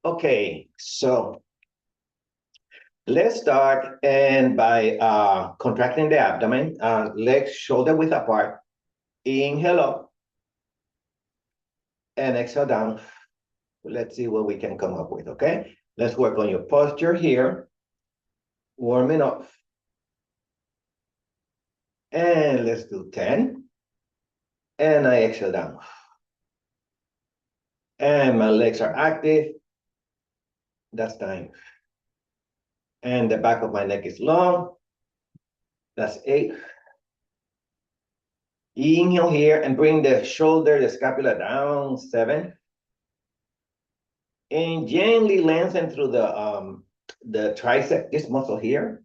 Okay, so let's start and by contracting the abdomen, legs shoulder width apart. Inhale up and exhale down. Let's see what we can come up with, okay? Let's work on your posture here. Warming up. And let's do 10. And I exhale down. And my legs are active. That's 9. And the back of my neck is long. That's 8. Inhale here and bring the shoulder, the scapula down. 7. And gently lengthen through the tricep, this muscle here.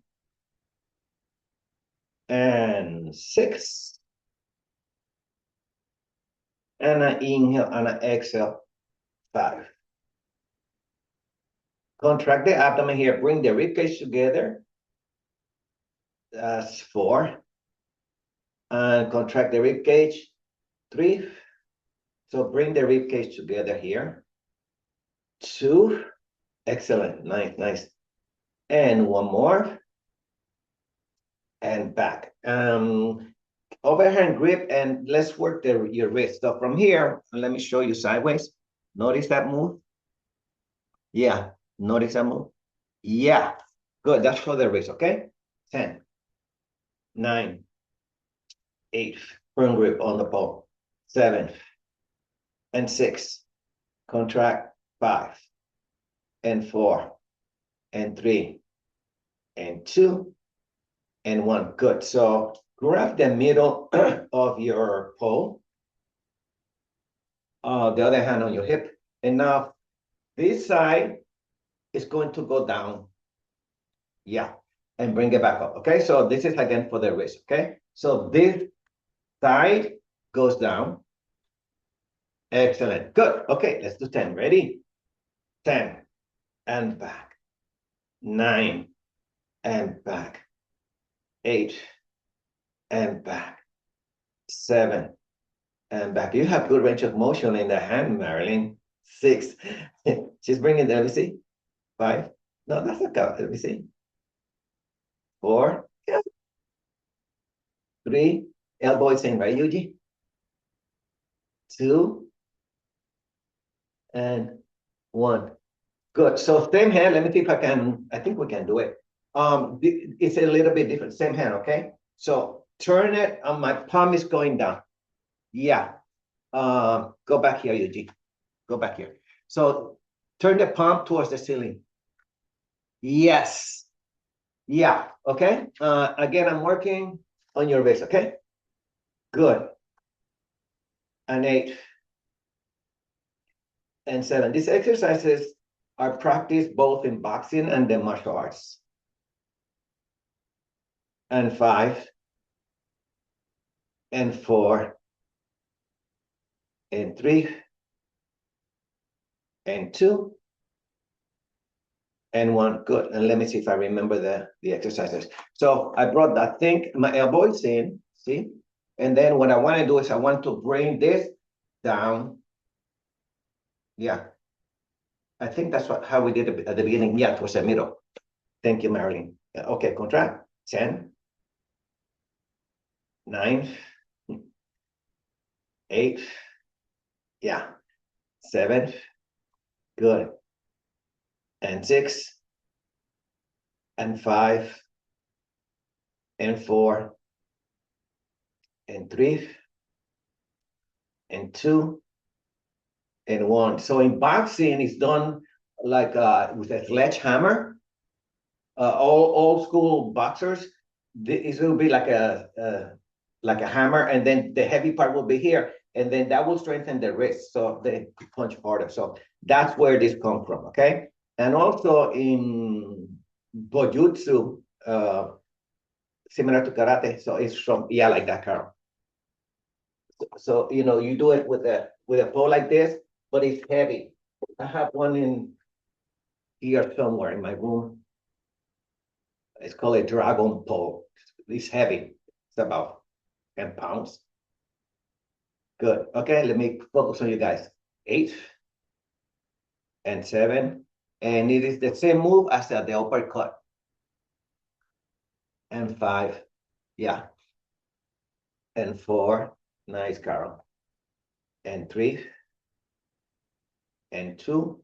And 6. And I inhale and I exhale. 5. Contract the abdomen here. Bring the ribcage together. That's 4. And contract the ribcage. 3. So bring the ribcage together here. 2. Excellent. Nice, nice. And one more. And back. Overhand grip, and let's work your wrist. So from here, let me show you sideways. Notice that move. Yeah, notice that move. Yeah, good. That's for the wrist, okay? 10, 9, 8. Firm grip on the pole. 7 and 6. Contract. 5 and 4 and 3 and 2 and 1. Good. So grab the middle of your pole. The other hand on your hip. And now this side is going to go down. Yeah. And bring it back up. Okay. So this is again for the wrist. Okay. So this side goes down. Excellent. Good. Okay. Let's do 10. Ready? 10 and back. 9 and back. 8 and back. 7 and back. You have good range of motion in the hand, Marilyn. 6. She's bringing it. Let me see. 5. No, that's a count. Let me see. 4. Yeah. 3. Elbow is in, right, Yuji? 2. And 1. Good. So same hand. Let me see if I can. I think we can do it. It's a little bit different. Same hand, okay? So turn it. My palm is going down. Yeah. Go back here, Yuji. Go back here. So turn the palm towards the ceiling. Yes. Yeah. Okay. Again, I'm working on your wrist. Okay. Good. And 8 and 7. These exercises are practiced both in boxing and the martial arts. And 5 and 4 and 3 and 2 and 1. Good. And let me see if I remember the exercises. So I brought that thing, my elbow is in, see? And then what I want to do is I want to bring this down. Yeah. I think that's how we did it at the beginning. Yeah, towards the middle. Thank you, Marilyn. Okay, contract. 10, 9, 8. Yeah. 7. Good. And 6. And 5. And 4. And 3. And 2. And 1. So in boxing, it's done like with a sledgehammer. All old school boxers, it will be like a hammer, and then the heavy part will be here, and then that will strengthen the wrist, so they punch harder. So that's where this comes from, okay? And also in Bojutsu, similar to karate, so it's from like that, Carol. So you do it with a pole like this, but it's heavy. I have one in here somewhere in my room. It's called a dragon pole. It's heavy. It's about 10 pounds. Good. Okay, let me focus on you guys. 8 and 7 And it is the same move as the uppercut. And 5, yeah. And 4, nice, Carol. And 3, and 2,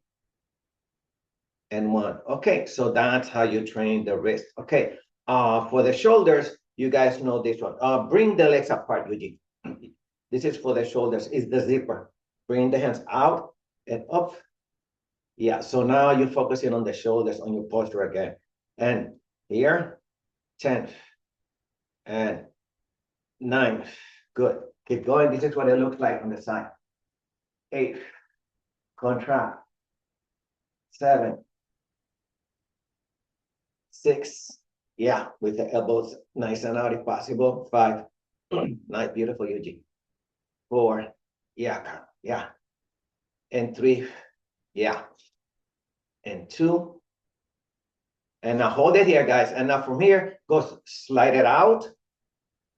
and 1. Okay, so that's how you train the wrist. Okay, for the shoulders, you guys know this one. Bring the legs apart, Eugene. This is for the shoulders, it's the zipper. Bring the hands out and up. Yeah, so now you're focusing on the shoulders, on your posture again. And here, 10, and 9, good. Keep going, this is what it looks like on the side. 8, contract. 7, 6, yeah, with the elbows nice and out if possible. 5, nice, beautiful, Eugene. 4, yeah, yeah. And 3, yeah. And 2, and now hold it here, guys. And now from here, go slide it out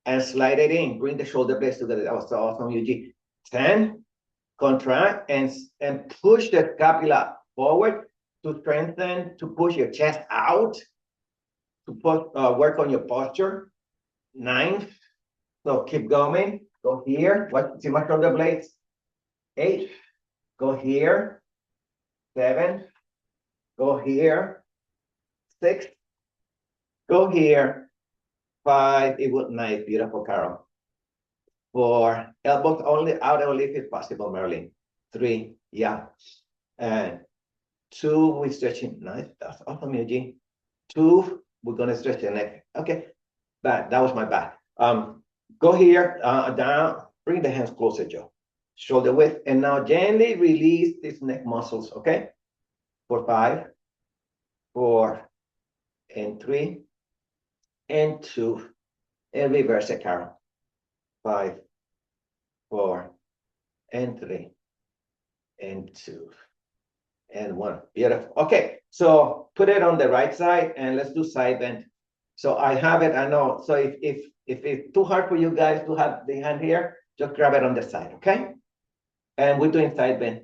and slide it in. Bring the shoulder blades together. That was so awesome, Eugene. 10, contract and push the scapula forward to strengthen, to push your chest out, to put, work on your posture. 9, so keep going. Go here. What? See my shoulder blades. 8, go here. 7, go here. 6, go here. 5, it would nice, beautiful, Carol. 4, elbows only out only if it's possible, Marilyn. 3, yeah. And 2, we're stretching. Nice, that's awesome, Eugene. 2, we're gonna stretch the neck. Okay, bad. That was my bad. Go here, down. Bring the hands closer, Joe. Shoulder width, and now gently release these neck muscles. Okay, for 5, 4, and 3, and 2, and reverse it, Carol. 5, 4, and 3, and 2, and 1. Beautiful. Okay, so put it on the right side, and let's do side bend. So I have it. I know. So if it's too hard for you guys to have the hand here, just grab it on the side. Okay. And we're doing side bend.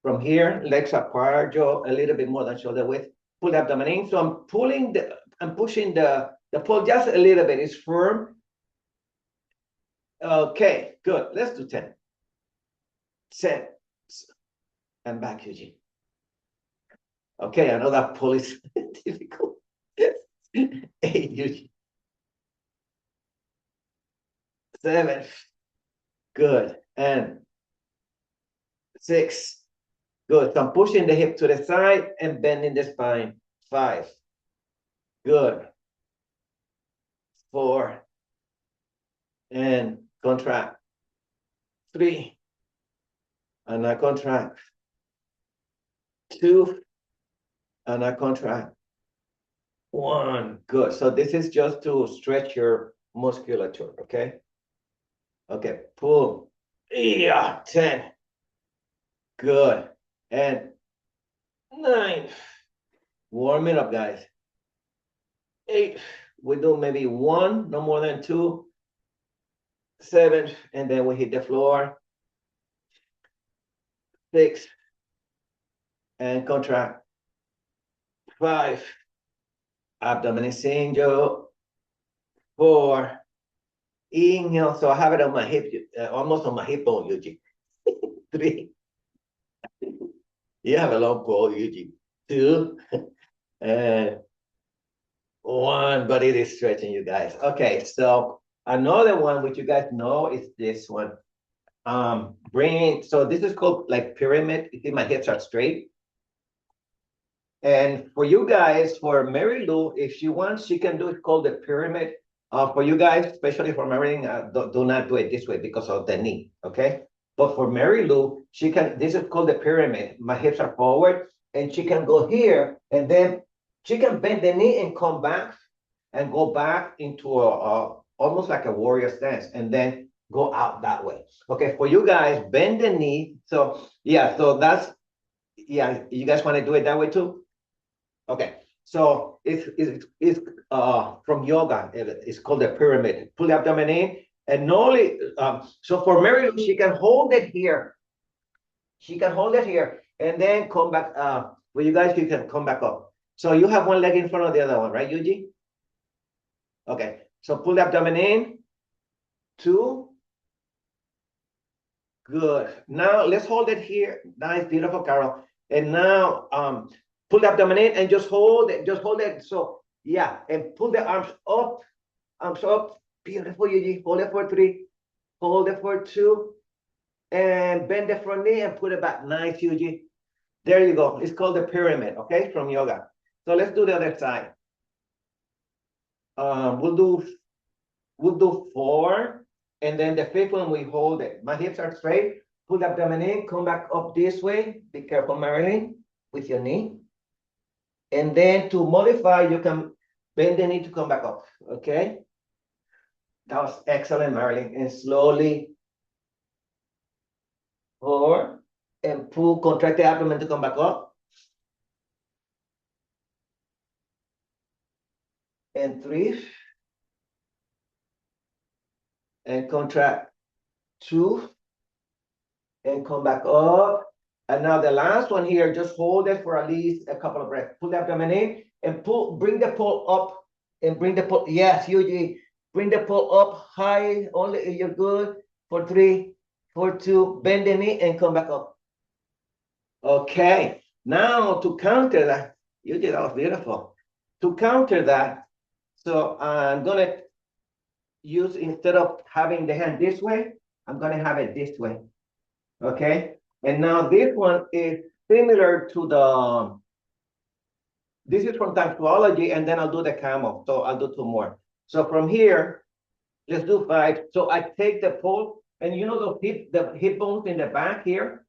From here, legs apart, Joe, a little bit more than shoulder width. Pull the abdomen in. So I'm pulling I'm pushing the pull just a little bit. It's firm. Okay, good. Let's do 10. 10. And back, Eugene. Okay, I know that pull is difficult. 8, Eugene. 7. Good. And 6. Good. So I'm pushing the hip to the side and bending the spine. 5. Good. 4. And contract. 3. And I contract. 2. And I contract. 1. Good. So this is just to stretch your musculature. Okay. Okay. Pull. Yeah. 10. Good. And 9. Warm it up, guys. 8. We do maybe 1, no more than 2. 7, and then we hit the floor. 6, and contract. 5, abdomen is in, Joe. 4, inhale. So I have it on my hip, almost on my hip bone, Eugene. 3, you have a long pole, Eugene. 2, and 1, but it is stretching, you guys. Okay, so another one which you guys know is this one. So this is called like pyramid. You see my hips are straight. And for you guys, for Mary Lou, if she wants, she can do it called the pyramid. For you guys, especially for Mary, do not do it this way because of the knee, okay? But for Mary Lou, she can, this is called the pyramid. My hips are forward, and she can go here, and then she can bend the knee and come back and go back into almost like a warrior stance, and then go out that way. Okay, for you guys, bend the knee. So yeah, so that's, yeah, you guys want to do it that way too? Okay, so it's from yoga. It's called the pyramid. Pull the abdomen in, and not only so for Mary, she can hold it here. She can hold it here, and then come back Well, you guys, you can come back up. So you have one leg in front of the other one, right, Yuji? Okay, so pull the abdomen in, 2. Good. Now let's hold it here. Nice, beautiful, Carol. And now pull the abdomen in and just hold it. Just hold it. So yeah, and pull the arms up. Arms up. Beautiful, Yuji. Hold it for 3. Hold it for 2. And bend the front knee and put it back. Nice, Yuji. There you go. It's called the pyramid, okay, from yoga. So let's do the other side. We'll do 4, and then the 5th one we hold it. My hips are straight. Pull the abdomen in. Come back up this way. Be careful, Marilyn, with your knee. And then to modify, you can bend the knee to come back up. Okay. That was excellent, Marilyn. And slowly 4 and pull, contract the abdomen to come back up. And 3. And contract 2. And come back up. And now the last one here, just hold it for at least a couple of breaths. Pull the abdomen in and pull, bring the pull up and bring the pull. Yes, Yuji, bring the pull up high. Only if you're good. For 3, for 2, bend the knee and come back up. Okay, now to counter that, Yuji, that was beautiful. To counter that, so I'm gonna use, instead of having the hand this way, I'm gonna have it this way. Okay. And now this one is similar to the, this is from Tangsoology, and then I'll do the camel. So I'll do 2 more. So from here, let's do 5. So I take the pole, and you know the hip bones in the back here?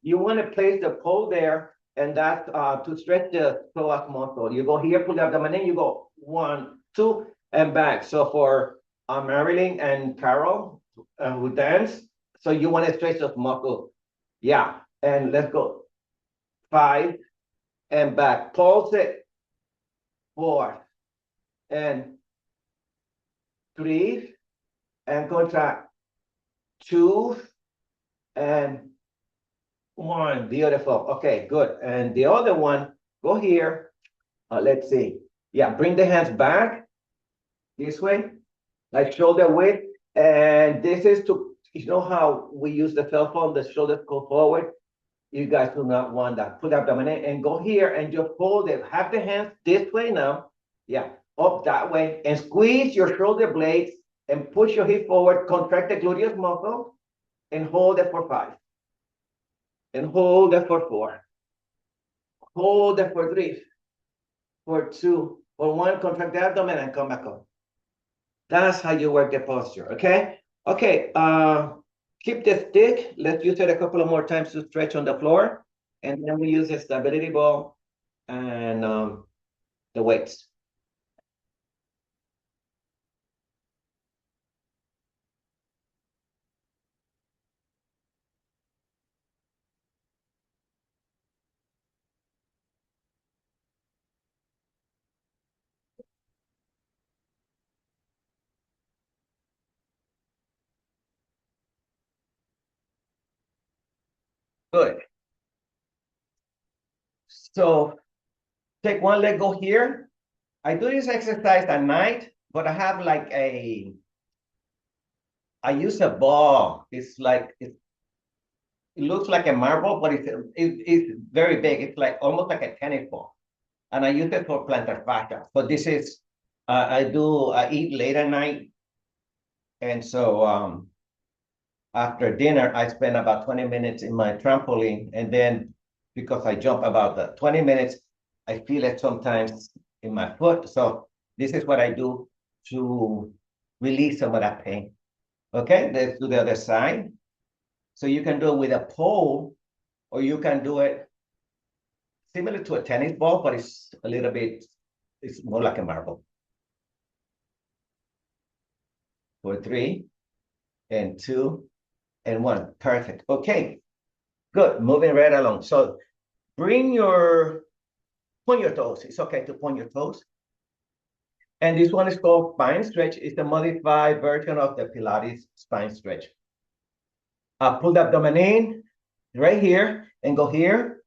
You want to place the pole there, and that's to stretch the psoas muscle. You go here, pull the abdomen in, you go 1, 2, and back. So for Marilyn and Carol who dance, so you want to stretch those muscles. Yeah, and let's go 5 and back. Pulse it. 4 and 3 and contract. 2 and 1. Beautiful. Okay, good. And the other one, go here. Let's see. Yeah, bring the hands back this way, like shoulder width. And this is to, you know how we use the cell phone, the shoulders go forward. You guys do not want that. Put the abdomen in and go here and just hold it. Have the hands this way now. Yeah, up that way. And squeeze your shoulder blades and push your hip forward. Contract the gluteus muscle and hold it for 5. And hold it for 4. Hold it for 3. For 2. For 1, contract the abdomen and come back up. That's how you work the posture, okay? Okay, keep the stick. Let's use it a couple of more times to stretch on the floor. And then we use the stability ball and the weights. Good. So take one leg, go here. I do this exercise at night, but I have like I use a ball. It's like, it looks like a marble, but it's very big. It's like almost like a tennis ball. And I use it for plantar fascia. But this is, I eat late at night. And so after dinner, I spend about 20 minutes in my trampoline. And then because I jump about the 20 minutes, I feel it sometimes in my foot. So this is what I do to release some of that pain. Okay, let's do the other side. So you can do it with a pole, or you can do it similar to a tennis ball, but it's a little bit, it's more like a marble. For 3 and 2 and 1. Perfect. Okay, good. Moving right along. So point your toes. It's okay to point your toes. And this one is called spine stretch. It's a modified version of the Pilates spine stretch. Pull the abdomen in right here and go here.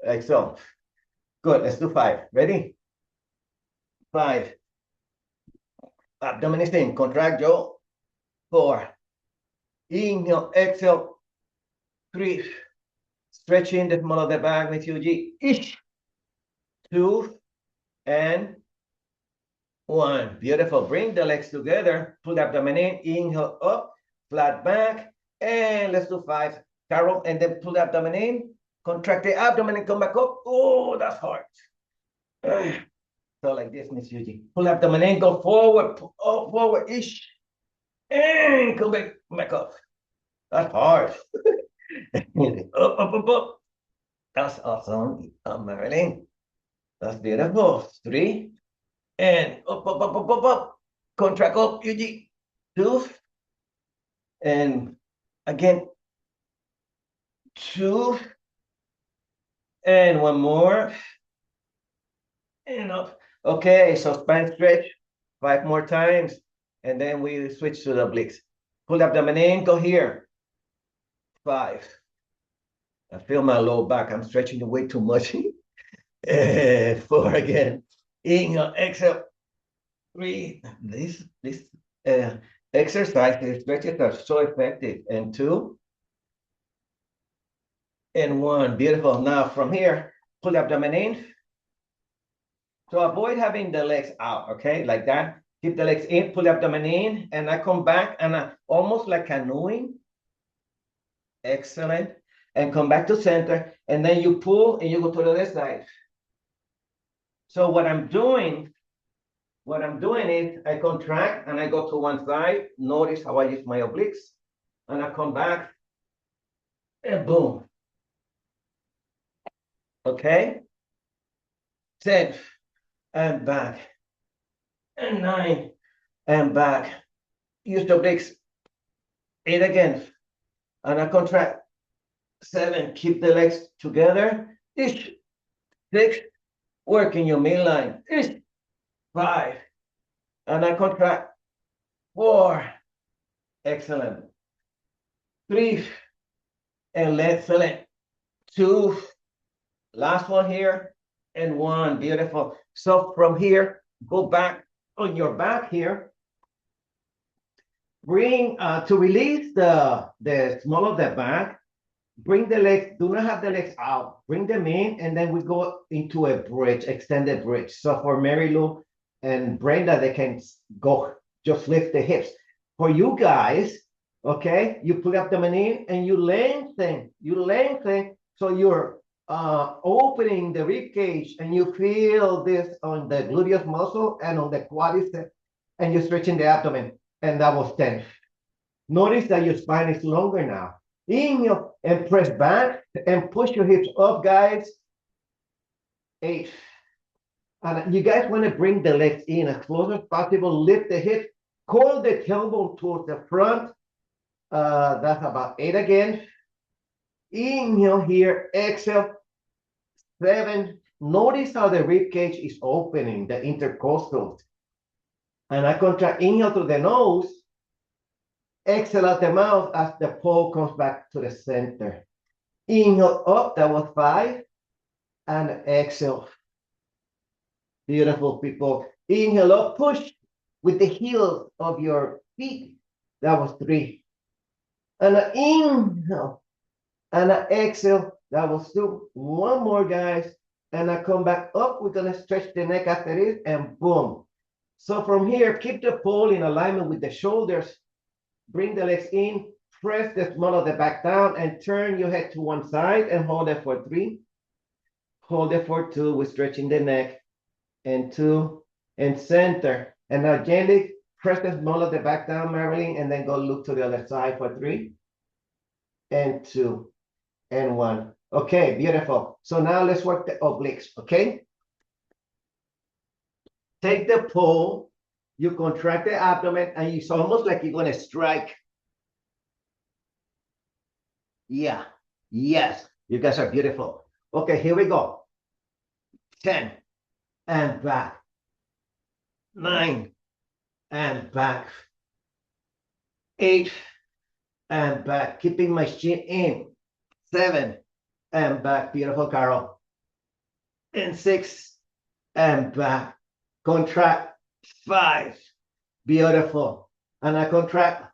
like so. Good, let's do 5. Ready? 5. Abdomen is in, contract jaw. 4. Inhale, exhale. 3. Stretching the small of the back with Yuji. Ish. 2 and 1. Beautiful. Bring the legs together. Pull the abdomen in. Inhale up. Flat back. And let's do 5. Carol. And then pull the abdomen in. Contract the abdomen and come back up. Oh, that's hard. So like this, Miss Yuji. Pull the abdomen in. Go forward. Pull up, forward. Ish. And come back up. That's hard. Up. That's awesome, Marilyn. That's beautiful. 3 and up. Contract up, Yuji. 2 and again. 2 and one more and up. Okay, so spine stretch 5 more times, and then we switch to the obliques. Pull the abdomen in. Go here. 5. I feel my low back. I'm stretching way too much. 4 again. Inhale, exhale. 3. This exercise, these stretches are so effective. And 2 and 1. Beautiful. Now from here, pull the abdomen in. So avoid having the legs out, okay, like that. Keep the legs in, pull the abdomen in, and I come back and almost like canoeing. Excellent. And come back to center, and then you pull and you go to the other side. So what I'm doing is I contract and I go to one side. Notice how I use my obliques, and I come back and boom. Okay. 10 and back, and 9 and back. Use the obliques. 8 again, and I contract. 7, keep the legs together. 6, working your midline. 5, and I contract. 4, excellent. 3, and excellent. 2, last one here, and 1, beautiful. So from here, go back on your back here. Bring, to release the small of the back, bring the legs, do not have the legs out, bring them in, and then we go into a bridge, extended bridge. So for Mary Lou and Brenda, they can go, just lift the hips. For you guys, okay, you pull up the in and you lengthen, so you're opening the rib cage, and you feel this on the gluteus muscle and on the quadricep, and you're stretching the abdomen, and that was 10. Notice that your spine is longer now. Inhale and press back and push your hips up, guys. 8. And you guys want to bring the legs in as close as possible. Lift the hips. Curl the tailbone towards the front. That's about 8 again. Inhale here. Exhale. 7. Notice how the rib cage is opening, the intercostals. And I contract. Inhale through the nose. Exhale out the mouth as the pole comes back to the center. Inhale up, that was 5. And exhale. Beautiful, people. Inhale up, push with the heels of your feet. That was 3. And inhale. And exhale. That was 2. One more, guys. And I come back up. We're going to stretch the neck after this, and boom. So from here, keep the pole in alignment with the shoulders. Bring the legs in, press the small of the back down, and turn your head to one side and hold it for 3. Hold it for 2. We're stretching the neck, and 2, and center. And now gently press the small of the back down, Marilyn, and then go look to the other side for 3, and 2, and 1. Okay, beautiful. So now let's work the obliques, okay? Take the pole. You contract the abdomen, and it's almost like you're going to strike. Yeah. Yes. You guys are beautiful. Okay, here we go. 10 and back. 9 and back. 8 and back. Keeping my chin in. 7 and back. Beautiful, Carol. and 6, and back. Contract 5. Beautiful. And I contract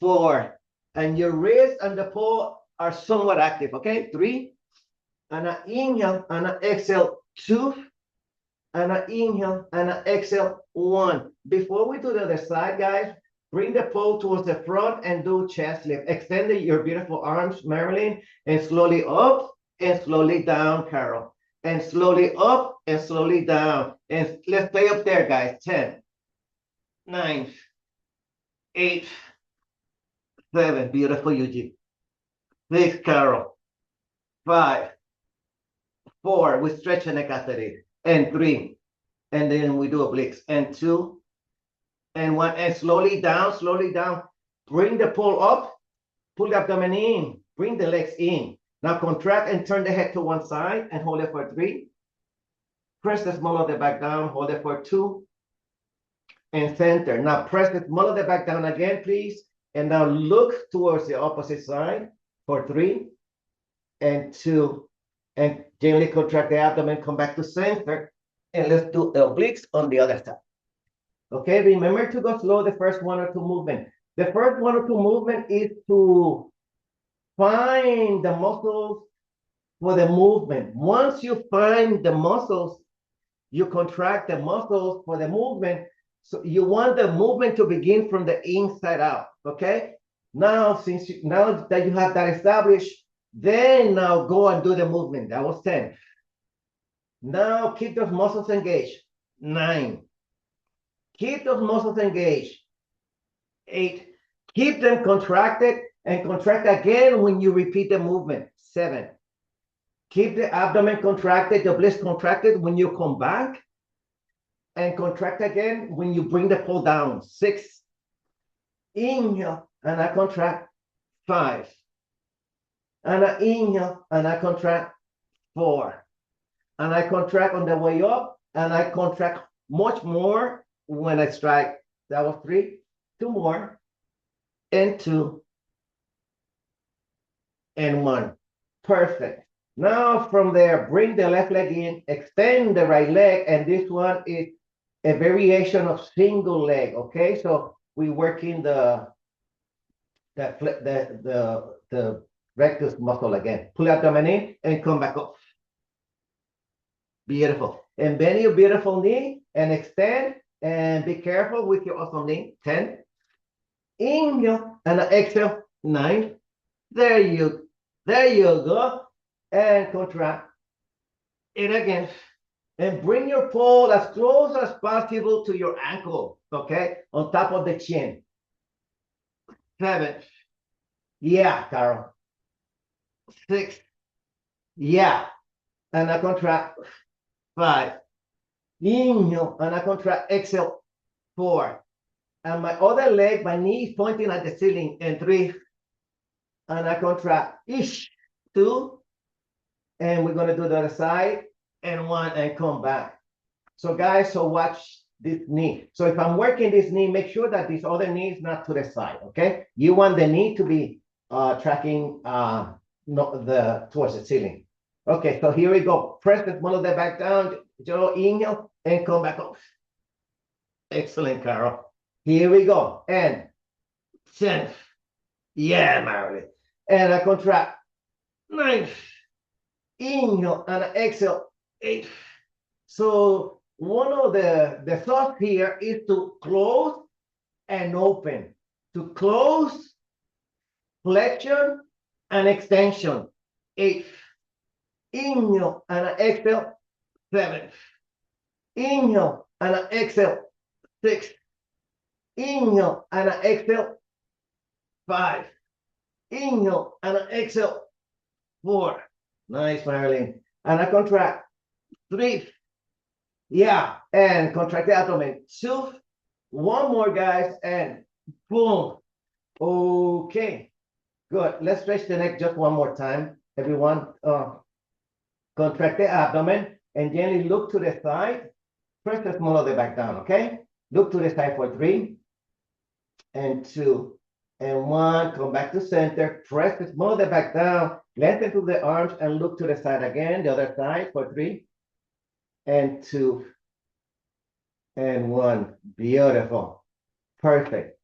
4. And your wrist and the pole are somewhat active, okay? 3. And I inhale and I exhale 2. And I inhale and I exhale 1. Before we do the other side, guys, bring the pole towards the front and do chest lift. Extend your beautiful arms, Marilyn, and slowly up and slowly down, Carol. And slowly up and slowly down. And let's stay up there, guys. 10, 9, 8, 7. Beautiful, Eugene. 6, Carol. 5, 4. We stretch the neck after it. And 3. And then we do obliques. And 2. And 1. And slowly down, slowly down. Bring the pole up. Pull the abdomen in. Bring the legs in. Now contract and turn the head to one side and hold it for 3. Press the small of the back down. Hold it for 2. And center. Now press the small of the back down again, please. And now look towards the opposite side for 3 and 2. And gently contract the abdomen. Come back to center. And let's do obliques on the other side. Okay, remember to go slow the first 1 or 2 movement. The first 1 or 2 movement is to find the muscles for the movement. Once you find the muscles, you contract the muscles for the movement. So you want the movement to begin from the inside out, okay? Now, now that you have that established, then now go and do the movement. That was 10. Now keep those muscles engaged. 9. Keep those muscles engaged. 8. Keep them contracted and contract again when you repeat the movement. 7. Keep the abdomen contracted, the bliss contracted when you come back. And contract again when you bring the pole down. 6. Inhale and I contract. 5. And I inhale and I contract. 4. And I contract on the way up and I contract much more when I strike. That was 3. 2 more. And 2. And 1. Perfect. Now from there, bring the left leg in, extend the right leg, and this one is a variation of single leg. Okay, so we work in the rectus muscle again. Pull abdomen in and come back up. Beautiful. And bend your beautiful knee and extend. And be careful with your awesome knee. 10. Inhale and exhale. 9. There you go. And contract it again. And bring your pole as close as possible to your ankle. Okay? On top of the chin. 7. Yeah, Carol. 6. Yeah. And I contract. 5. Inhale and I contract. Exhale. 4. And my other leg, my knee is pointing at the ceiling. And 3. And I contract. 2. And we're going to do the other side. And 1 and come back. So guys, so watch this knee. So if I'm working this knee, make sure that this other knee is not to the side. Okay? You want the knee to be tracking towards the ceiling. Okay, so here we go. Press the small of the back down. Joe, inhale and come back up. Excellent, Carol. Here we go. And 10. Yeah, Marilyn. And I contract. 9. Inhale and I exhale. 8. So one of the thoughts here is to close and open. To close, flexion, and extension. 8. Inhale and I exhale. 7. Inhale and I exhale. 6. Inhale and I exhale. 5. Inhale and I exhale. 4. Nice, Marilyn. And I contract. 3. Yeah. And contract the abdomen. 2. 1 more, guys. And boom. Okay. Good. Let's stretch the neck just one more time. Everyone, contract the abdomen and gently look to the side. Press the small of the back down, okay? Look to the side for 3 and 2 and 1. Come back to center. Press the small of the back down. Lengthen through the arms and look to the side again. The other side for 3 and 2, and 1. Beautiful. Perfect.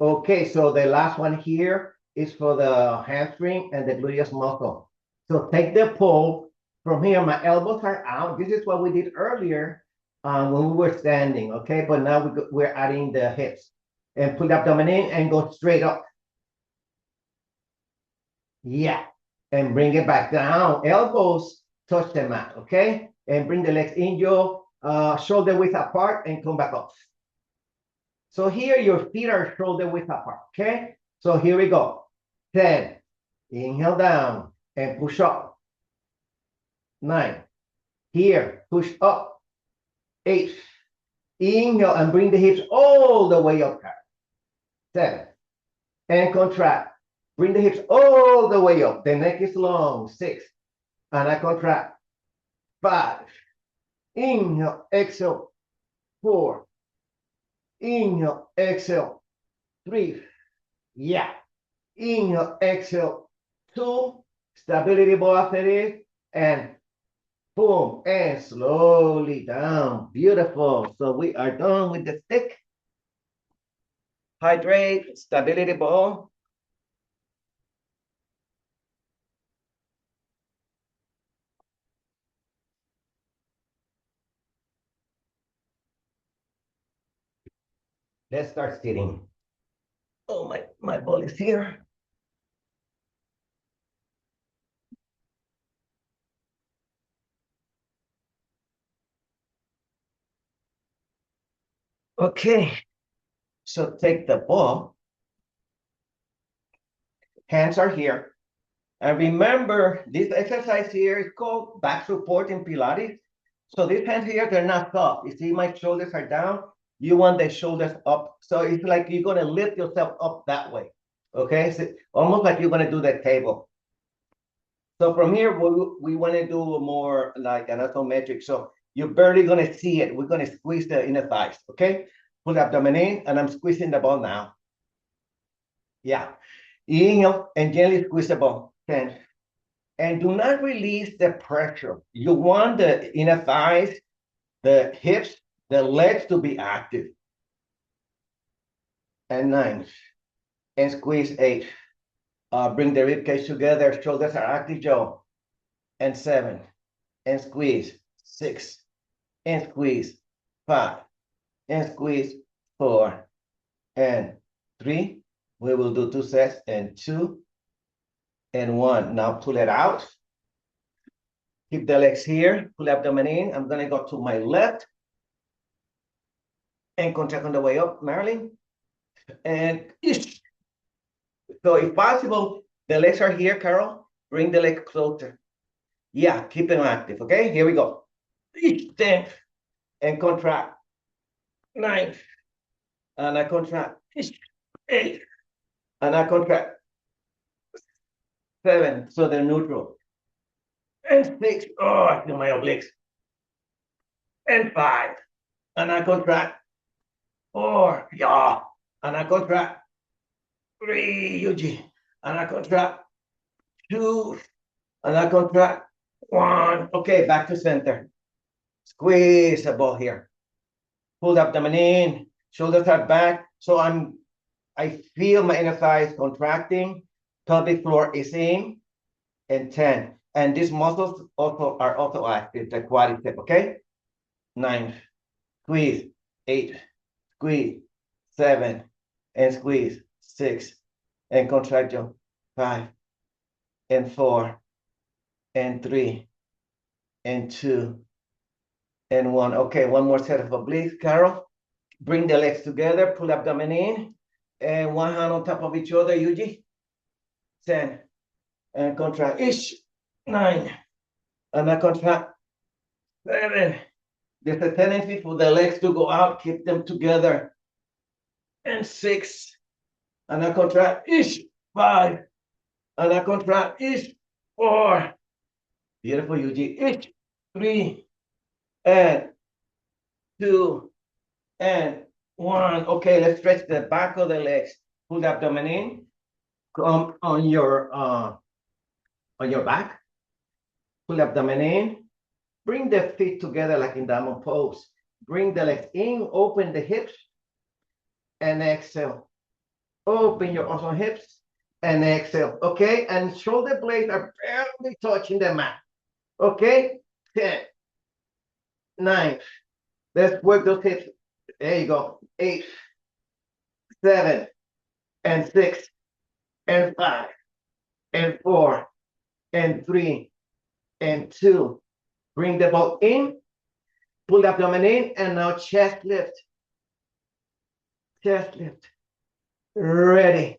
Okay, so the last one here is for the hamstring and the gluteus muscle. So take the pull from here. My elbows are out. This is what we did earlier when we were standing, okay? But now we're adding the hips. And pull the abdomen in and go straight up. Yeah. And bring it back down. Elbows touch the mat, okay? And bring the legs in your shoulder width apart and come back up. So here your feet are shoulder width apart, okay? So here we go. 10. Inhale down and push up. 9. Here, push up. 8. Inhale and bring the hips all the way up. 7. And contract. Bring the hips all the way up. The neck is long. 6. And I contract. 5. Inhale, exhale. 4. Inhale, exhale. 3. Yeah. Inhale, exhale. 2. Stability ball after this. And boom. And slowly down. Beautiful. So we are done with the stick. Hydrate. Stability ball. Let's start sitting. Oh, my ball is here. Okay. So take the ball. Hands are here. And remember, this exercise here is called back support in Pilates. So these hands here, they're not soft. You see my shoulders are down. You want the shoulders up. So it's like you're going to lift yourself up that way. Okay? So almost like you're going to do the table. So from here, we want to do more like an isometric. So you're barely going to see it. We're going to squeeze the inner thighs. Okay? Pull the abdomen in, and I'm squeezing the ball now. Yeah. Inhale and gently squeeze the ball. 10. And do not release the pressure. You want the inner thighs, the hips, the legs to be active. And 9. And squeeze 8. Bring the rib cage together. Shoulders are active, jaw. And 7. And squeeze. 6. And squeeze. 5. And squeeze. 4. And 3. We will do 2 sets. And 2. And 1. Now pull it out. Keep the legs here. Pull the abdomen in. I'm going to go to my left. And contract on the way up, Marilyn. And ish. So if possible, the legs are here, Carol. Bring the leg closer. Yeah, keep them active, okay? Here we go. 10. And contract. 9. And I contract. 8. And I contract. 7. So they're neutral. And 6. Oh, I feel my obliques. And 5. And I contract. 4. Yeah. And I contract. 3. Yuji. And I contract. 2. And I contract. 1. Okay, back to center. Squeeze the ball here. Pull the abdomen in. Shoulders are back. So I feel my inner thighs contracting. Pelvic floor is in. And 10. And these muscles are also active, the quadricep, okay? 9. Squeeze. 8. Squeeze. 7. And squeeze. 6. And contract jaw. 5. And 4. And 3. And 2. And 1. Okay, one more set of obliques, Carol. Bring the legs together, pull abdomen in, and one hand on top of each other, Yuji. 10. And contract. Ish. 9. And I contract. 7. There's a tendency for the legs to go out, keep them together. And 6. And I contract. Ish. 5. And I contract. Ish. 4. Beautiful, Yuji. Ish. 3. And 2. And 1. Okay, let's stretch the back of the legs. Pull the abdomen in. Come on your back. Pull the abdomen in. Bring the feet together like in diamond pose. Bring the legs in, open the hips, and exhale. Open your awesome hips and exhale. Okay, and shoulder blades are barely touching the mat. Okay, 10, 9. Let's work those hips. There you go. 8, 7, and 6, and 5, and 4, and 3, and 2. Bring the ball in, pull the abdomen in, and now chest lift. Chest lift. Ready.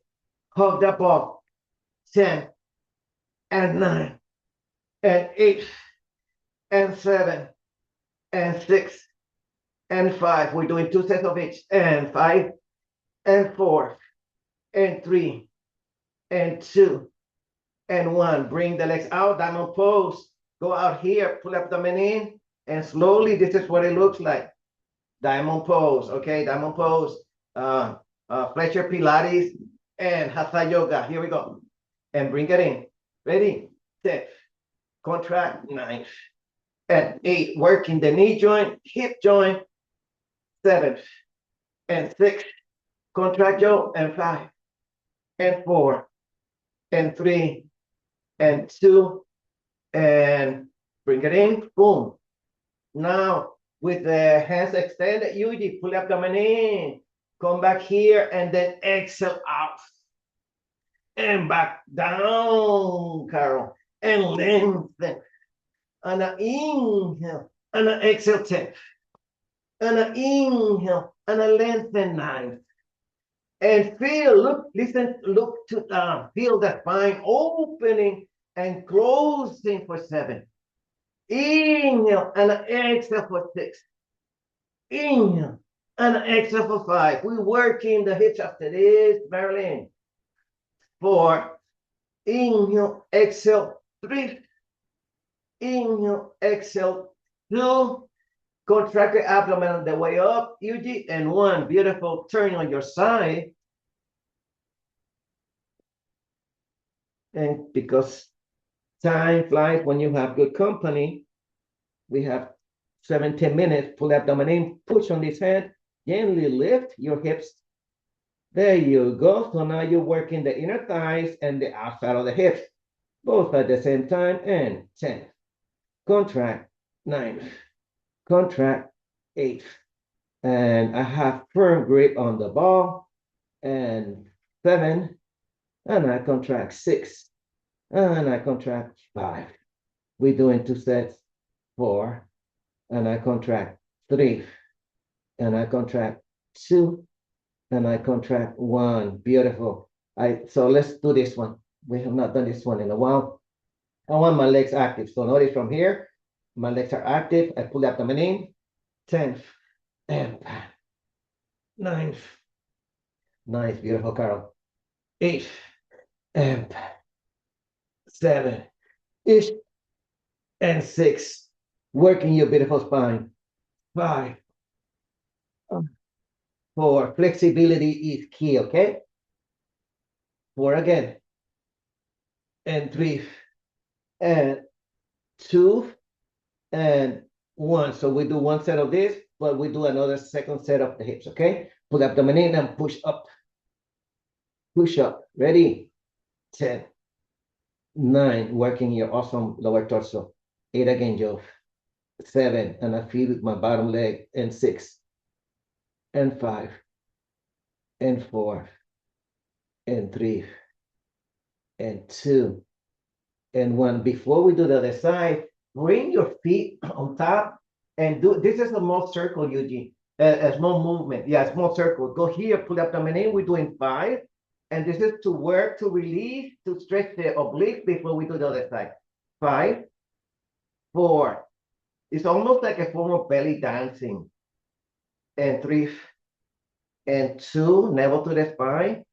Hold the ball. 10, and 9, and 8, and 7, and 6, and 5. We're doing 2 sets of each. And 5, and 4, and 3, and 2, and 1. Bring the legs out, diamond pose. Go out here, pull abdomen in, and slowly, this is what it looks like. Diamond pose, okay? Diamond pose, Fletcher Pilates, and Hatha Yoga. Here we go. And bring it in. Ready, set, contract, 9, and 8. Working the knee joint, hip joint, 7, and 6. Contract jaw, and 5, and 4, and 3, and 2, and bring it in, boom. Now, with the hands extended, Yuji, pull abdomen in, come back here, and then exhale out. And back down, Carol, and lengthen. And an inhale, and an exhale, 10. And an inhale, and a lengthen, 9. And feel, look, listen, look to feel the spine opening and closing for 7. Inhale and exhale for 6. Inhale and exhale for 5. We're working the hips after this, Marilyn. 4. Inhale, exhale, 3. Inhale, exhale, 2. Contract the abdomen on the way up, Yuji, and 1. Beautiful. Turn on your side. And because time flies when you have good company, we have 17 minutes. Pull abdomen in, push on this hand, gently lift your hips. There you go. So now you're working the inner thighs and the outside of the hips, both at the same time. And 10. Contract, 9. Contract, 8. And I have firm grip on the ball. And 7. And I contract, 6. And I contract, 5. We're doing 2 sets. 4. And I contract, 3. And I contract, 2. And I contract, 1. Beautiful. So let's do this one. We have not done this one in a while. I want my legs active. So notice from here, my legs are active. I pull the abdomen in. 10. And 9. Nice, beautiful, Carol. 8. And 7. Ish. And 6. Working your beautiful spine. 5. 4. Flexibility is key, okay? 4 again. And 3. And 2. And 1. So we do 1 set of this, but we do another second set of the hips, okay? Pull the abdomen in and push up. Push up. Ready? 10. 9. Working your awesome lower torso. 8 again, Joe. 7. And I feel with my bottom leg. And 6. And 5. And 4. And 3. And 2. And 1. Before we do the other side, bring your feet on top and do, this is a small circle, Eugene, a small movement. Yeah, a small circle. Go here, pull up the abdomen. We're doing 5. And this is to work, to release, to stretch the obliques before we do the other side. 5, 4. It's almost like a form of belly dancing. And 3, and 2, navel to the spine.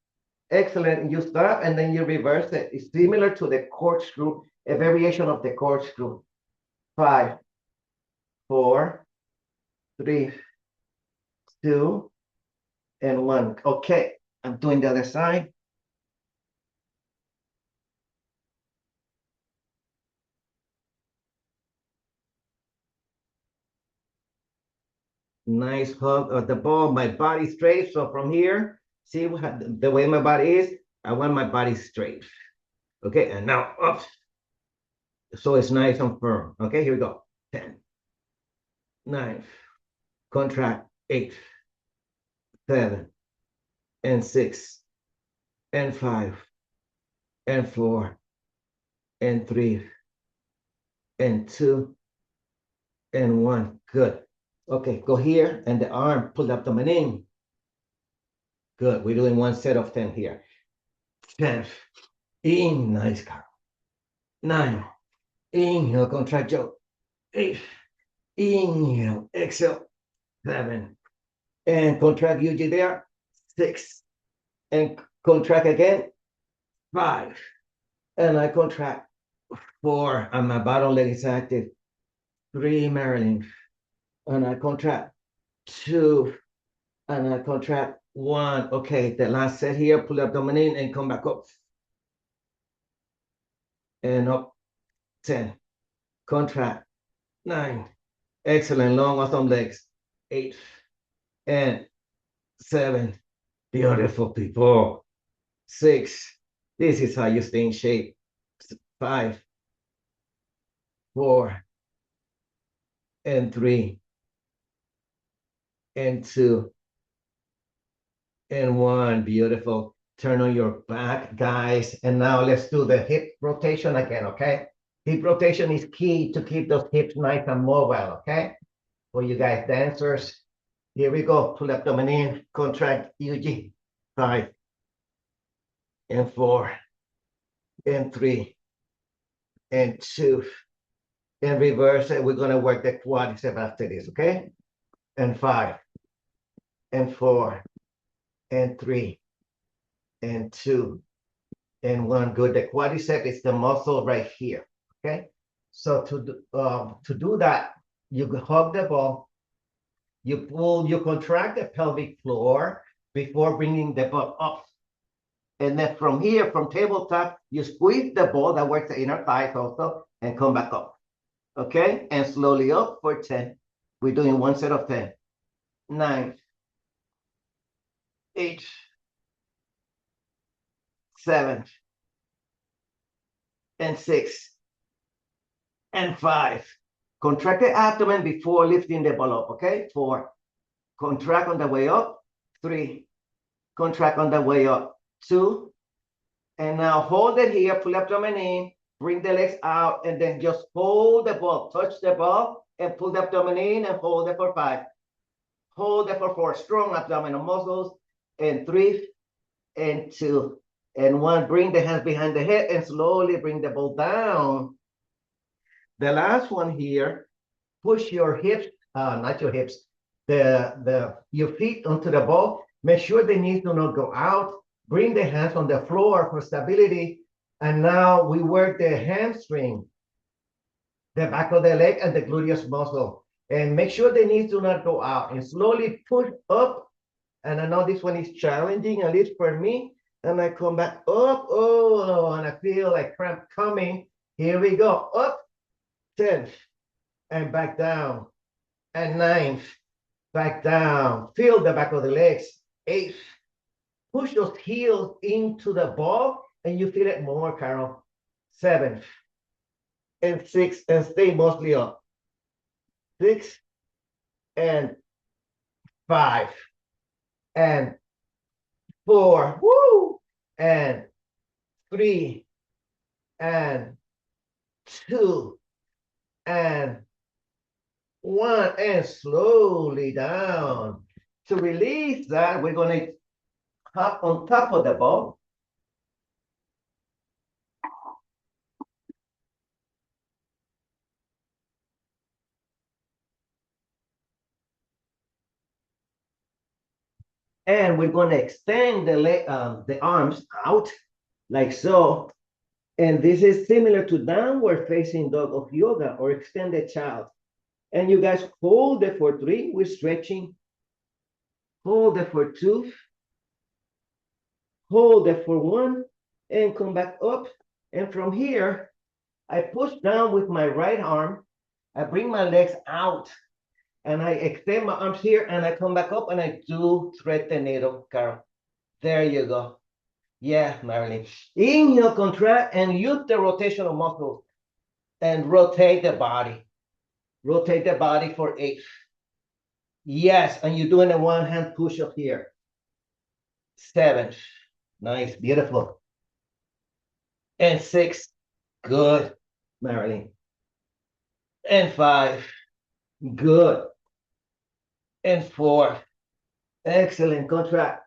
Excellent. You stop and then you reverse it. It's similar to the corkscrew, a variation of the corkscrew. 5, 4, 3, 2, and 1. Okay, I'm doing the other side. Nice hug of the ball. My body straight. So from here, see the way my body is? I want my body straight. Okay, and now up. So it's nice and firm. Okay, here we go. 10, 9, contract, 8, 7, and 6, and 5, and 4, and 3, and 2, and 1. Good. Okay, go here, and the arm, pull up the in. Good. We're doing one set of 10 here. 10. In, nice, Carl. 9. Inhale, contract jaw. 8. Inhale, exhale. 7. And contract UG there. 6. And contract again. 5. And I contract. 4. And my bottom leg is active. 3, Marilyn. And I contract. 2. And I contract. 1. Okay, the last set here. Pull abdomen and come back up. And up. 10. Contract. 9. Excellent. Long awesome legs. 8. And 7. Beautiful people. 6. This is how you stay in shape. 5. 4. And 3. And 2. And 1. Beautiful. Turn on your back, guys. And now let's do the hip rotation again, okay? Hip rotation is key to keep those hips nice and mobile, okay? For you guys dancers. Here we go. Pull abdomen in, contract UG. 5. And 4. And 3. And 2. And reverse it. We're going to work the quadricep after this, okay? And 5. And 4. And 3. And 2. And 1. Good. The quadricep is the muscle right here, okay? So to do that, you hug the ball, you pull, you contract the pelvic floor before bringing the ball up. And then from here, from tabletop, you squeeze the ball, that works the inner thighs also, and come back up. Okay? And slowly up for 10. We're doing one set of 10. 9, 8, 7, and 6, and 5. Contract the abdomen before lifting the ball up, okay? 4. Contract on the way up. 3. Contract on the way up. 2. And now hold it here, pull abdomen in, bring the legs out, and then just hold the ball. Touch the ball and pull the abdomen in and hold it for 5. Hold it for 4. Strong abdominal muscles. And 3, and 2, and 1. Bring the hands behind the head and slowly bring the ball down. The last one here, push your hips, not your hips, your feet onto the ball. Make sure the knees do not go out. Bring the hands on the floor for stability. And now we work the hamstring, the back of the leg, and the gluteus muscle. And make sure the knees do not go out. And slowly push up. And I know this one is challenging, at least for me. And I come back up. Oh, and I feel like cramp coming. Here we go. Up. 10. And back down. And 9. Back down. Feel the back of the legs. 8. Push those heels into the ball. And you feel it more, Carol. 7. And 6. And stay mostly up. 6. And 5. And 4, woo, and 3, and 2, and 1, and slowly down. To release that, we're going to hop on top of the ball. And we're going to extend the arms out like so. And this is similar to downward facing dog of yoga or extended child. And you guys hold it for 3. We're stretching. Hold it for 2. Hold it for 1. And come back up. And from here, I push down with my right arm. I bring my legs out. And I extend my arms here and I come back up and I do thread the needle, Carol. There you go. Yeah, Marilyn. Inhale, contract, and use the rotational muscles and rotate the body. Rotate the body for 8. Yes, and you're doing a one-hand push-up here. 7. Nice, beautiful. And 6. Good, Marilyn. And 5. Good. And 4. Excellent, contract.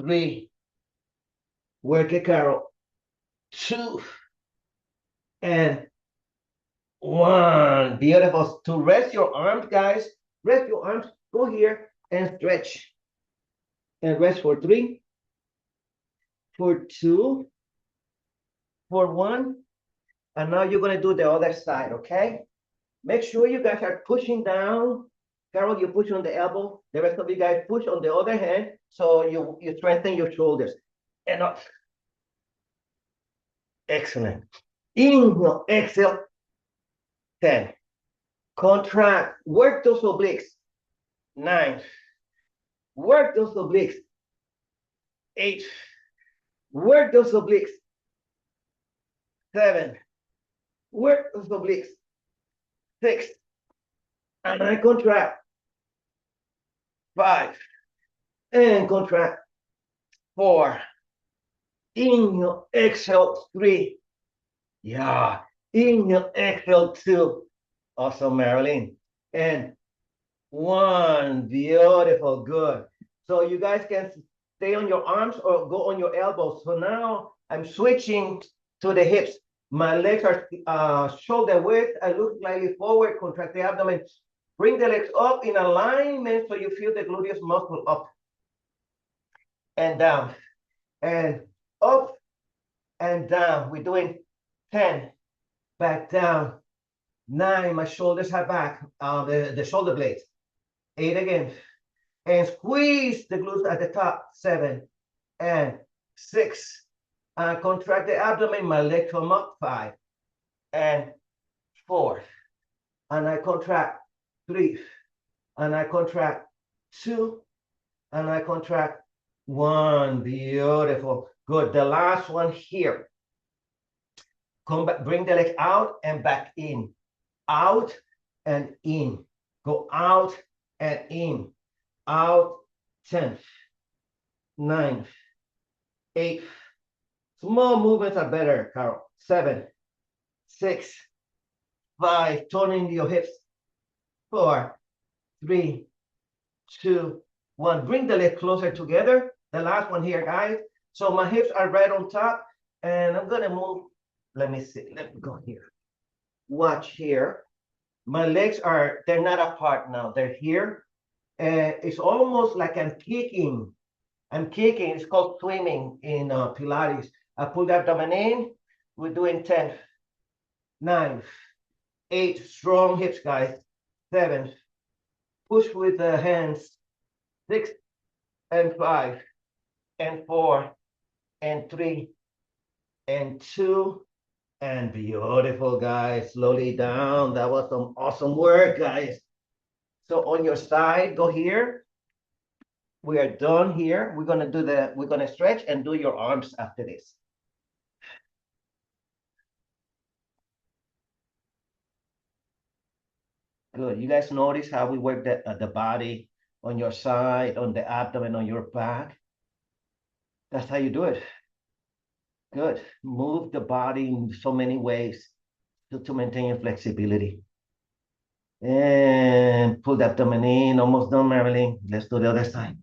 3. Work it, Carol. 2. And 1. Beautiful. To rest your arms, guys. Rest your arms. Go here and stretch. And rest for 3. For 2. For 1. And now you're going to do the other side, okay? Make sure you guys are pushing down. Carol, you push on the elbow. The rest of you guys push on the other hand. So you strengthen your shoulders. And up. Excellent. Inhale, exhale. 10. Contract. Work those obliques. 9. Work those obliques. 8. Work those obliques. 7. Work those obliques. 6. And I contract. 5. And contract. 4. Inhale, exhale. 3. Yeah. Inhale, exhale. 2. Awesome, Marilyn. And 1. Beautiful. Good. So you guys can stay on your arms or go on your elbows. So now I'm switching to the hips. My legs are shoulder width. I look slightly forward, contract the abdomen. Bring the legs up in alignment so you feel the gluteus muscle up and down and up and down. We're doing 10, back down. 9, my shoulders are back, the shoulder blades. 8 again. And squeeze the glutes at the top. 7 and 6. And contract the abdomen, my legs come up. 5 and 4. And I contract. 3. And I contract. 2. And I contract. 1. Beautiful. Good. The last one here. Come back, bring the leg out and back in. Out and in. Go out and in. Out. 10. 9. 8. Small movements are better, Carol. 7. 6. 5. Turning your hips. 4. 3. 2. 1. Bring the leg closer together. The last one here, guys. So my hips are right on top. And I'm going to move. Let me see. Let me go here. Watch here. My legs are, they're not apart now. They're here. And it's almost like I'm kicking. I'm kicking. It's called swimming in Pilates. I pull the abdomen in. We're doing 10, 9, 8. Strong hips, guys. 7. Push with the hands. 6 and 5 and 4 and 3 and 2. And beautiful, guys. Slowly down. That was some awesome work, guys. So on your side, go here. We are done here. We're gonna stretch and do your arms after this. Good. You guys notice how we work the body on your side, on the abdomen, on your back? That's how you do it. Good. Move the body in so many ways to maintain flexibility. And pull the abdomen in. Almost done, Marilyn. Let's do the other side.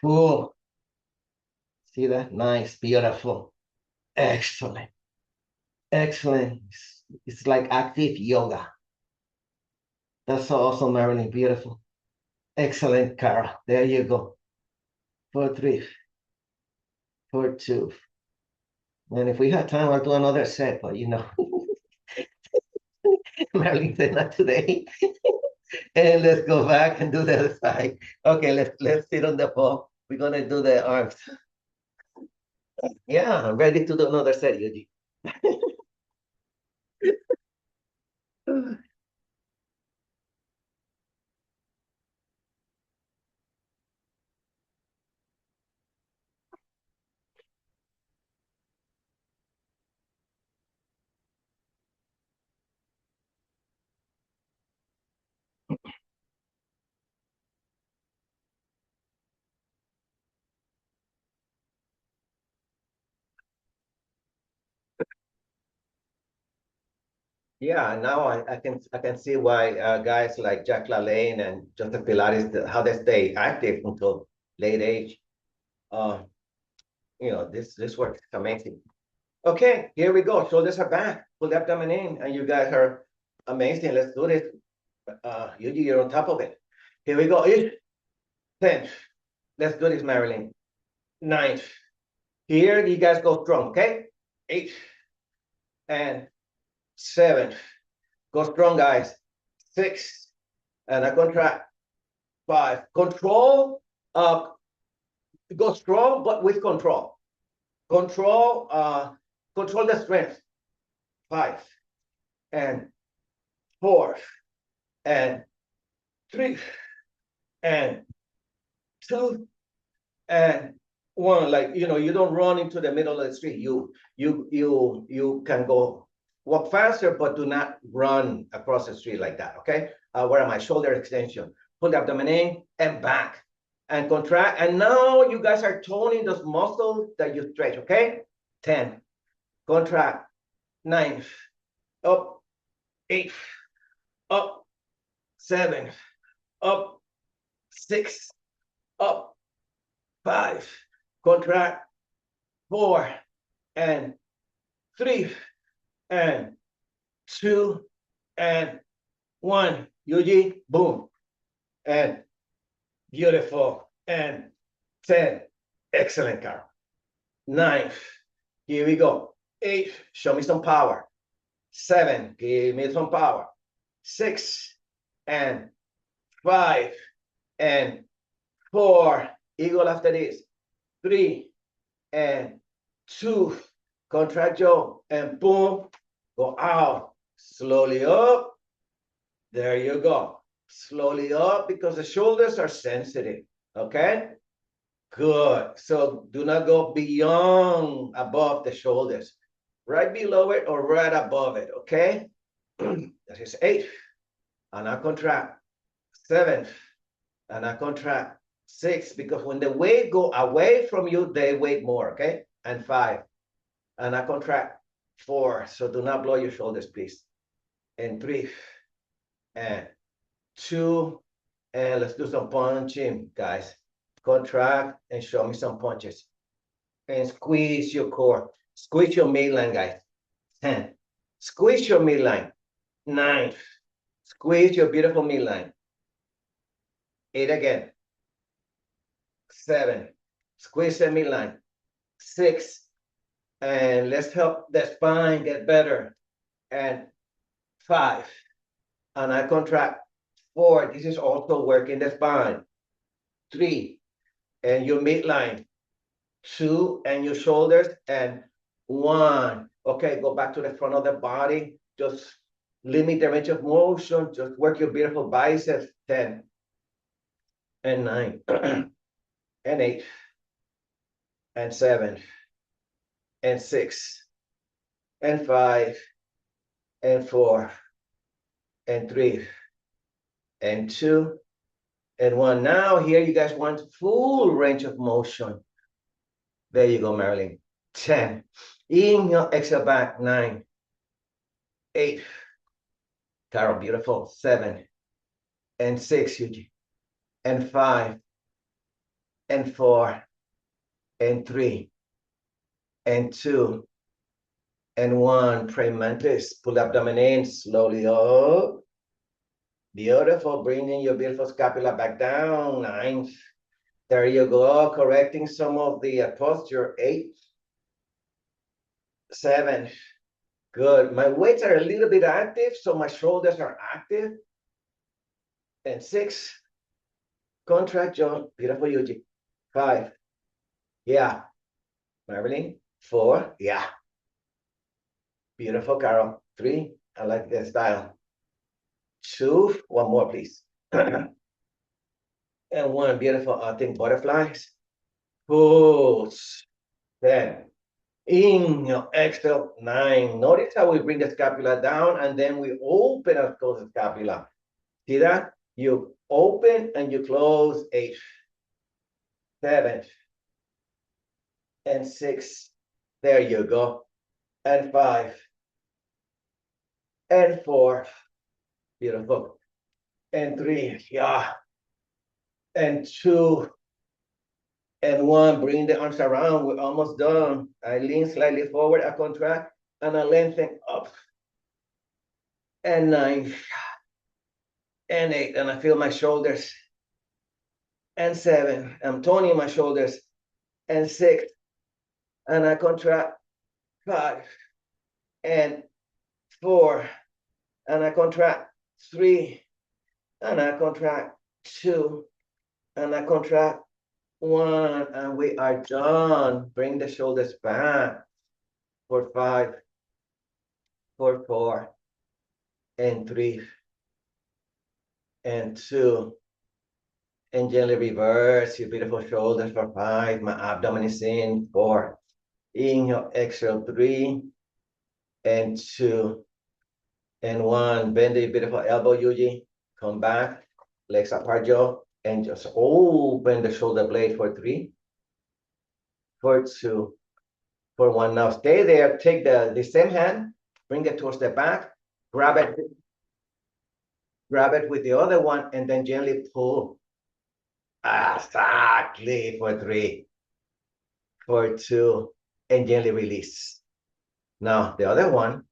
Pull. See that? Nice. Beautiful. Excellent. Excellent. It's like active yoga. That's so awesome, Marilyn. Beautiful. Excellent, Carol. There you go. For 3, for 2. And if we have time, I'll do another set, but you know, Marilyn said not today. And let's go back and do the other side. Okay, let's sit on the ball. We're gonna do the arms. Yeah, I'm ready to do another set, Yuji. Yeah, now I can see why guys like Jack LaLanne and Joseph Pilates, how they stay active until late age. Uh, this work is amazing. Okay, here we go. Shoulders are back. Pull the abdomen in, and you guys are amazing. Let's do this. You're on top of it. Here we go. 10. Let's do this, Marilyn. 9. Here, you guys go strong, okay? 8 and 7. Go strong, guys. 6 and I contract. 5. Control. Go strong, but with control. Control the strength. 5 and 4 and 3 and 2 and 1. Like you don't run into the middle of the street. You can go walk faster, but do not run across the street like that. Okay. Where am I? Shoulder extension. Pull the abdomen in and back and contract. And now you guys are toning those muscles that you stretch. Okay. 10. Contract. 9. Up. 8. Up. 7. Up. 6. Up. 5. Contract. 4 and 3 and 2 and 1. Yuji, boom. And beautiful. And 10. Excellent, Carol. 9. Here we go. 8. Show me some power. 7. Give me some power. 6 and 5 and 4. Eagle after this. 3 and 2. Contract jaw and boom. Go out. Slowly up. There you go. Slowly up because the shoulders are sensitive. Okay? Good. So do not go beyond above the shoulders. Right below it or right above it. Okay? That is 8. And I contract. 7. And I contract. 6. Because when the weight go away from you, they weigh more. Okay? And 5. And I contract. 4. So do not blow your shoulders, please. And 3 and 2 and let's do some punching, guys. Contract and show me some punches. And squeeze your core. Squeeze your midline, guys. 10. Squeeze your midline. 9. Squeeze your beautiful midline. 8 again. 7. Squeeze the midline. 6. And let's help the spine get better. And 5. And I contract. 4. This is also working the spine. 3. And your midline. 2. And your shoulders. And 1. Okay, go back to the front of the body. Just limit the range of motion. Just work your beautiful biceps. 10. And 9. And 8. And 7. And 6. And 5. And 4. And 3. And 2. And 1. Now here you guys want full range of motion. There you go, Marilyn. 10. Inhale, exhale back. 9. 8. Carol, beautiful. 7. And 6, Yuji. And 5. And 4. And 3. And 2. And 1. Pray mantis. Pull the abdomen in slowly up. Beautiful. Bringing your beautiful scapula back down. 9. There you go. Correcting some of the posture. 8. 7. Good. My weights are a little bit active, so my shoulders are active. And 6. Contract jaw. Beautiful, Yuji. 5. Yeah. Marilyn. 4. Yeah. Beautiful, Carol. 3. I like that style. 2. One more, please. And 1. Beautiful. I think butterflies. Pulse. 10. Inhale, exhale. 9. Notice how we bring the scapula down and then we open and close the scapula. See that? You open and you close. 8. 7. And 6. There you go. And 5. And 4. Beautiful. And 3. Yeah. And 2. And 1. Bring the arms around. We're almost done. I lean slightly forward. I contract. And I lengthen up. And 9. And 8. And I feel my shoulders. And 7. I'm toning my shoulders. And 6. And I contract. 5. And 4. And I contract. 3. And I contract. 2. And I contract. 1. And we are done. Bring the shoulders back. For 5. For 4. And 3. And 2. And gently reverse your beautiful shoulders for 5. My abdomen is in. 4. Inhale, exhale. 3. And 2. And 1. Bend your beautiful elbow, Yuji. Come back. Legs apart, jaw. And just open the shoulder blade for 3. For 2. For 1. Now stay there. Take the same hand. Bring it towards the back. Grab it. Grab it with the other one. And then gently pull. Exactly. For 3. For 2. And gently release. Now the other one.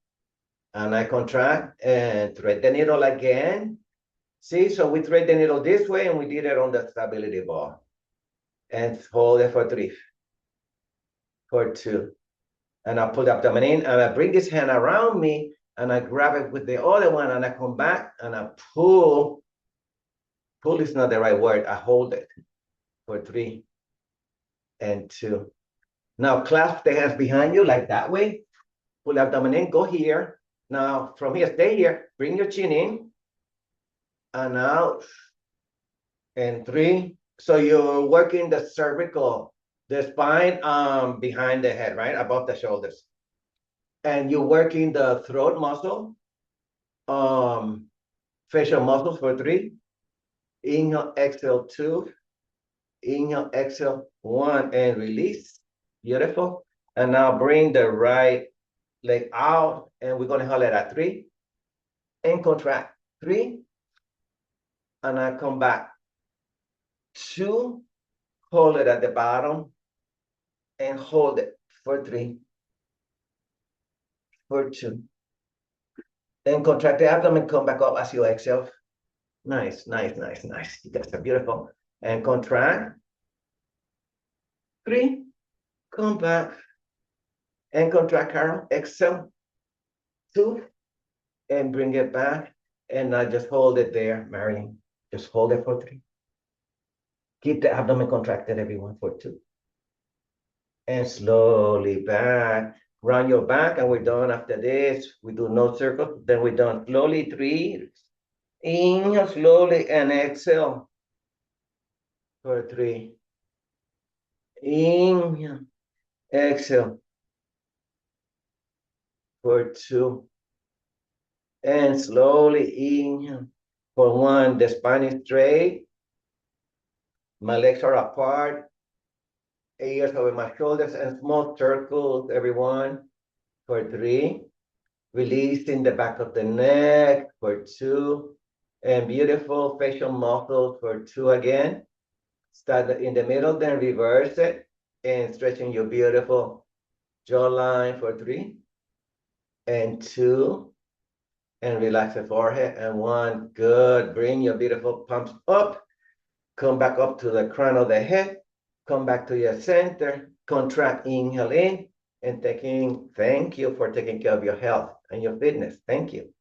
And I contract and thread the needle again. See, so we thread the needle this way and we did it on the stability ball. And hold it for 3. For 2. And I pull the abdomen in and I bring this hand around me and I grab it with the other one and I come back and I pull. Pull is not the right word. I hold it for 3 and 2. Now clasp the hands behind you like that way. Pull the abdomen in, go here. Now from here, stay here. Bring your chin in and out. And 3. So you're working the cervical, the spine behind the head, right? Above the shoulders. And you're working the throat muscle, facial muscles for 3. Inhale, exhale, 2. Inhale, exhale, 1, and release. Beautiful. And now bring the right leg out, and we're going to hold it at 3. And contract. 3. And I come back. 2. Hold it at the bottom. And hold it for 3. For 2. Then contract the abdomen, come back up as you exhale. Nice, nice, nice, nice. You guys are beautiful. And contract. 3. Come back. And contract, Carol. Exhale. 2. And bring it back. And I just hold it there, Marilyn. Just hold it for 3. Keep the abdomen contracted, everyone, for 2. And slowly back. Round your back, and we're done after this. We do no circle. Then we're done. Slowly, 3. Inhale slowly and exhale for 3. Inhale, exhale for 2. And slowly inhale for 1. The spine is straight. My legs are apart. Ears over my shoulders and small circles, everyone, for 3. Releasing the back of the neck for 2. And beautiful facial muscles for 2 again. Start in the middle, then reverse it. And stretching your beautiful jawline for 3. And 2. And relax the forehead. And 1. Good. Bring your beautiful palms up. Come back up to the crown of the head. Come back to your center. Contract, inhale in. And thank you for taking care of your health and your fitness. Thank you.